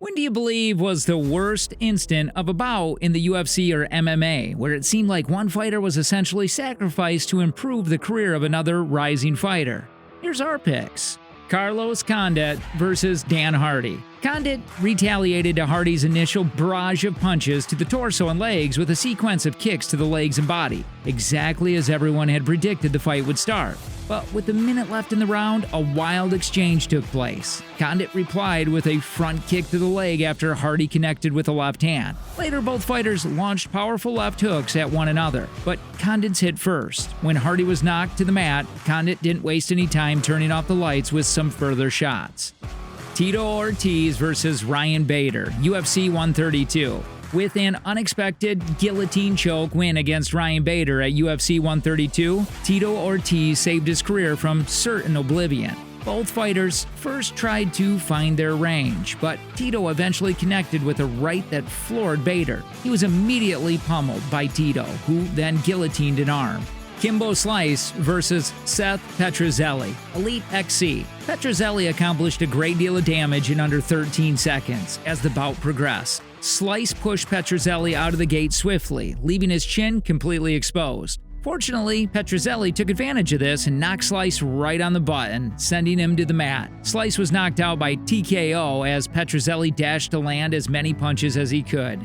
When do you believe was the worst instant of a bout in the UFC or MMA, where it seemed like one fighter was essentially sacrificed to improve the career of another rising fighter? Here's our picks. Carlos Condit versus Dan Hardy. Condit retaliated to Hardy's initial barrage of punches to the torso and legs with a sequence of kicks to the legs and body, exactly as everyone had predicted the fight would start. But with a minute left in the round, a wild exchange took place. Condit replied with a front kick to the leg after Hardy connected with a left hand. Later, both fighters launched powerful left hooks at one another, but Condit's hit first. When Hardy was knocked to the mat, Condit didn't waste any time turning off the lights with some further shots. Tito Ortiz versus Ryan Bader, UFC 132. With an unexpected guillotine choke win against Ryan Bader at UFC 132, Tito Ortiz saved his career from certain oblivion. Both fighters first tried to find their range, but Tito eventually connected with a right that floored Bader. He was immediately pummeled by Tito, who then guillotined an arm. Kimbo Slice versus Seth Petrozelli, Elite XC. Petrozelli accomplished a great deal of damage in under 13 seconds as the bout progressed. Slice pushed Petrozelli out of the gate swiftly, leaving his chin completely exposed. Fortunately, Petrozelli took advantage of this and knocked Slice right on the button, sending him to the mat. Slice was knocked out by TKO as Petrozelli dashed to land as many punches as he could.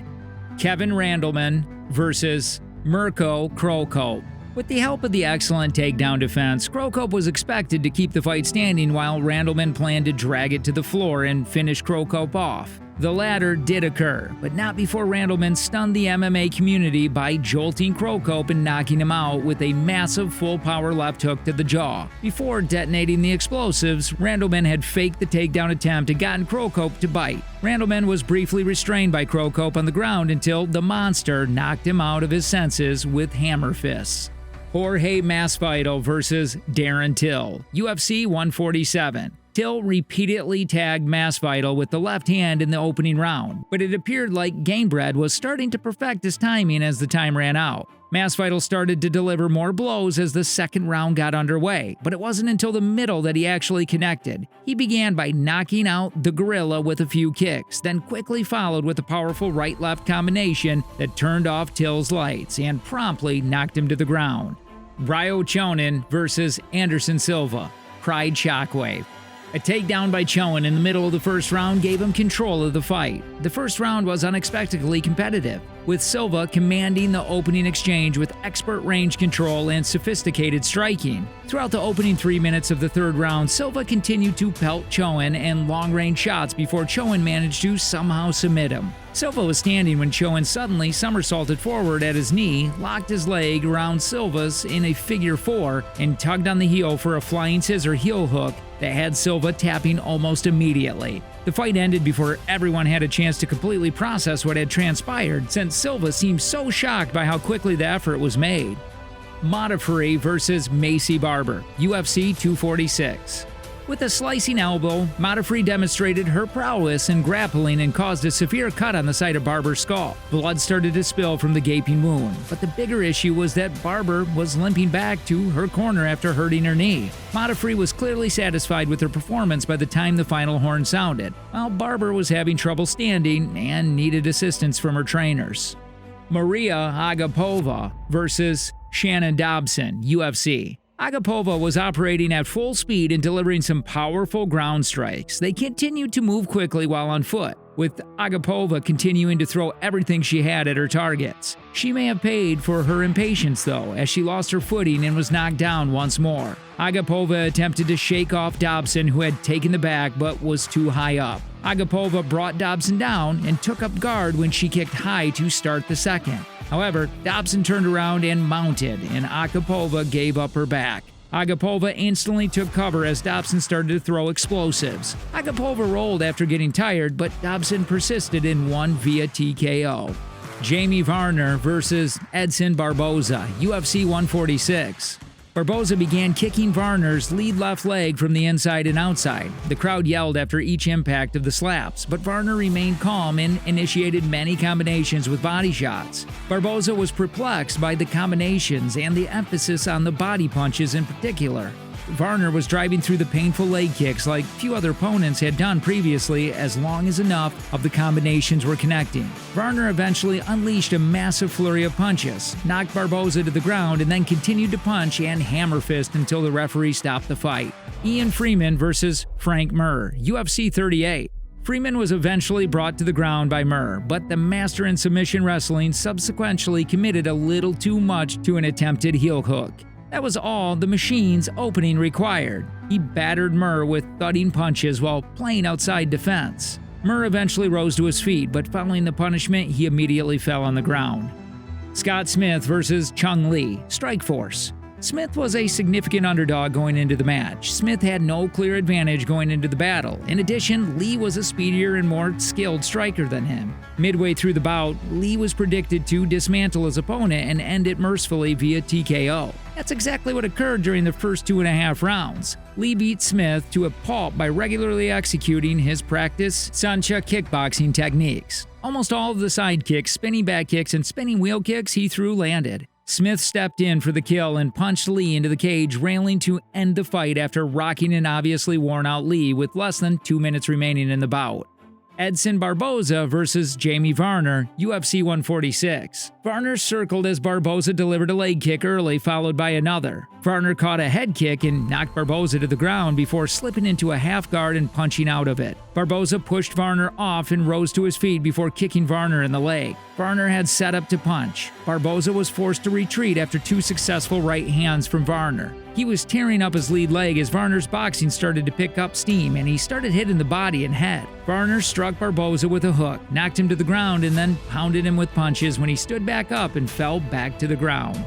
Kevin Randleman versus Mirko Cro Cop. With the help of the excellent takedown defense, Cro Cop was expected to keep the fight standing while Randleman planned to drag it to the floor and finish Cro Cop off. The latter did occur, but not before Randleman stunned the MMA community by jolting Cro Cop and knocking him out with a massive full-power left hook to the jaw. Before detonating the explosives, Randleman had faked the takedown attempt and gotten Cro Cop to bite. Randleman was briefly restrained by Cro Cop on the ground until the monster knocked him out of his senses with hammer fists. Jorge Masvidal versus Darren Till, UFC 147. Till repeatedly tagged Masvidal with the left hand in the opening round, but it appeared like Gamebred was starting to perfect his timing as the time ran out. Masvidal started to deliver more blows as the second round got underway, but it wasn't until the middle that he actually connected. He began by knocking out the gorilla with a few kicks, then quickly followed with a powerful right-left combination that turned off Till's lights and promptly knocked him to the ground. Ryo Chonin versus Anderson Silva, Pride Shockwave. A takedown by Chonin in the middle of the first round gave him control of the fight. The first round was unexpectedly competitive, with Silva commanding the opening exchange with expert range control and sophisticated striking. Throughout the opening 3 minutes of the third round, Silva continued to pelt Chonin and long-range shots before Chonin managed to somehow submit him. Silva was standing when Chonin suddenly somersaulted forward at his knee, locked his leg around Silva's in a figure four, and tugged on the heel for a flying scissor heel hook that had Silva tapping almost immediately. The fight ended before everyone had a chance to completely process what had transpired, since Silva seemed so shocked by how quickly the effort was made. Modafferi versus Macy Barber, UFC 246. With a slicing elbow, Modafferi demonstrated her prowess in grappling and caused a severe cut on the side of Barber's skull. Blood started to spill from the gaping wound, but the bigger issue was that Barber was limping back to her corner after hurting her knee. Modafferi was clearly satisfied with her performance by the time the final horn sounded, while Barber was having trouble standing and needed assistance from her trainers. Maria Agapova versus Shannon Dobson, UFC. Agapova was operating at full speed and delivering some powerful ground strikes. They continued to move quickly while on foot, with Agapova continuing to throw everything she had at her targets. She may have paid for her impatience though, as she lost her footing and was knocked down once more. Agapova attempted to shake off Dobson, who had taken the back but was too high up. Agapova brought Dobson down and took up guard when she kicked high to start the second. However, Dobson turned around and mounted, and Agapova gave up her back. Agapova instantly took cover as Dobson started to throw explosives. Agapova rolled after getting tired, but Dobson persisted and won via TKO. Jamie Varner versus Edson Barboza, UFC 146. Barboza began kicking Varner's lead left leg from the inside and outside. The crowd yelled after each impact of the slaps, but Varner remained calm and initiated many combinations with body shots. Barboza was perplexed by the combinations and the emphasis on the body punches in particular. Varner was driving through the painful leg kicks like few other opponents had done previously, as long as enough of the combinations were connecting. Varner eventually unleashed a massive flurry of punches, knocked Barboza to the ground, and then continued to punch and hammer fist until the referee stopped the fight. Ian Freeman versus Frank Mir, UFC 38. Freeman was eventually brought to the ground by Mir, but the master in submission wrestling subsequently committed a little too much to an attempted heel hook. That was all the Machine's opening required. He battered Mir with thudding punches while playing outside defense. Mir eventually rose to his feet, but following the punishment, he immediately fell on the ground. Scott Smith versus Chung Lee, Strikeforce. Smith was a significant underdog going into the match. Smith had no clear advantage going into the battle. In addition, Lee was a speedier and more skilled striker than him. Midway through the bout, Lee was predicted to dismantle his opponent and end it mercifully via TKO. That's exactly what occurred during the first 2.5 rounds. Lee beat Smith to a pulp by regularly executing his practice Sancha kickboxing techniques. Almost all of the side kicks, spinning back kicks, and spinning wheel kicks he threw landed. Smith stepped in for the kill and punched Lee into the cage, railing to end the fight after rocking an obviously worn-out Lee with less than 2 minutes remaining in the bout. Edson Barboza versus Jamie Varner, UFC 146. Varner circled as Barboza delivered a leg kick early, followed by another. Varner caught a head kick and knocked Barboza to the ground before slipping into a half guard and punching out of it. Barboza pushed Varner off and rose to his feet before kicking Varner in the leg. Varner had set up to punch. Barboza was forced to retreat after 2 successful right hands from Varner. He was tearing up his lead leg as Varner's boxing started to pick up steam, and he started hitting the body and head. Varner struck Barboza with a hook, knocked him to the ground, and then pounded him with punches when he stood back up and fell back to the ground.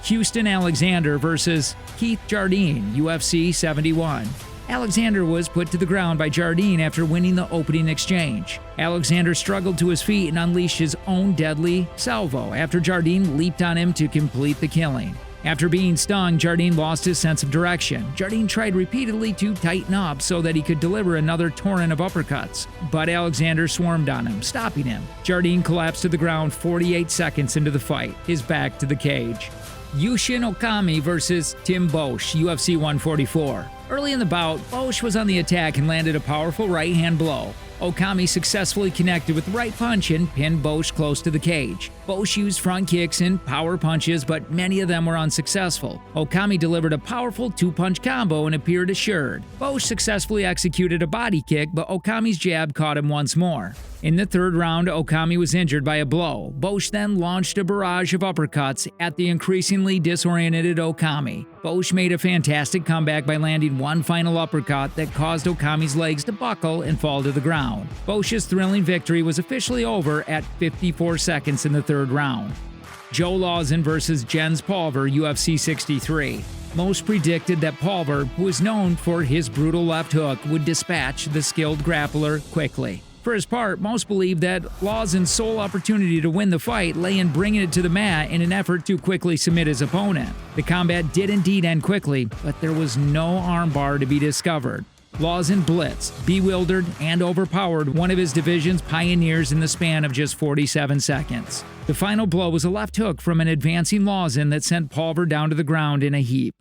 Houston Alexander versus Keith Jardine, UFC 71. Alexander was put to the ground by Jardine after winning the opening exchange. Alexander struggled to his feet and unleashed his own deadly salvo after Jardine leaped on him to complete the killing. After being stung, Jardine lost his sense of direction. Jardine tried repeatedly to tighten up so that he could deliver another torrent of uppercuts, but Alexander swarmed on him, stopping him. Jardine collapsed to the ground 48 seconds into the fight, his back to the cage. Yushin Okami versus Tim Bosch, UFC 144. Early in the bout, Bosch was on the attack and landed a powerful right-hand blow. Okami successfully connected with the right punch and pinned Bosch close to the cage. Bosch used front kicks and power punches, but many of them were unsuccessful. Okami delivered a powerful 2-punch combo and appeared assured. Bosch successfully executed a body kick, but Okami's jab caught him once more. In the third round, Okami was injured by a blow. Bosch then launched a barrage of uppercuts at the increasingly disoriented Okami. Bosch made a fantastic comeback by landing one final uppercut that caused Okami's legs to buckle and fall to the ground. Bosch's thrilling victory was officially over at 54 seconds in the third round. Joe Lawson versus Jens Pulver, UFC 63. Most predicted that Pulver, who is known for his brutal left hook, would dispatch the skilled grappler quickly. For his part, most believed that Lawson's sole opportunity to win the fight lay in bringing it to the mat in an effort to quickly submit his opponent. The combat did indeed end quickly, but there was no armbar to be discovered. Lawson blitzed, bewildered, and overpowered one of his division's pioneers in the span of just 47 seconds. The final blow was a left hook from an advancing Lawson that sent Pulver down to the ground in a heap.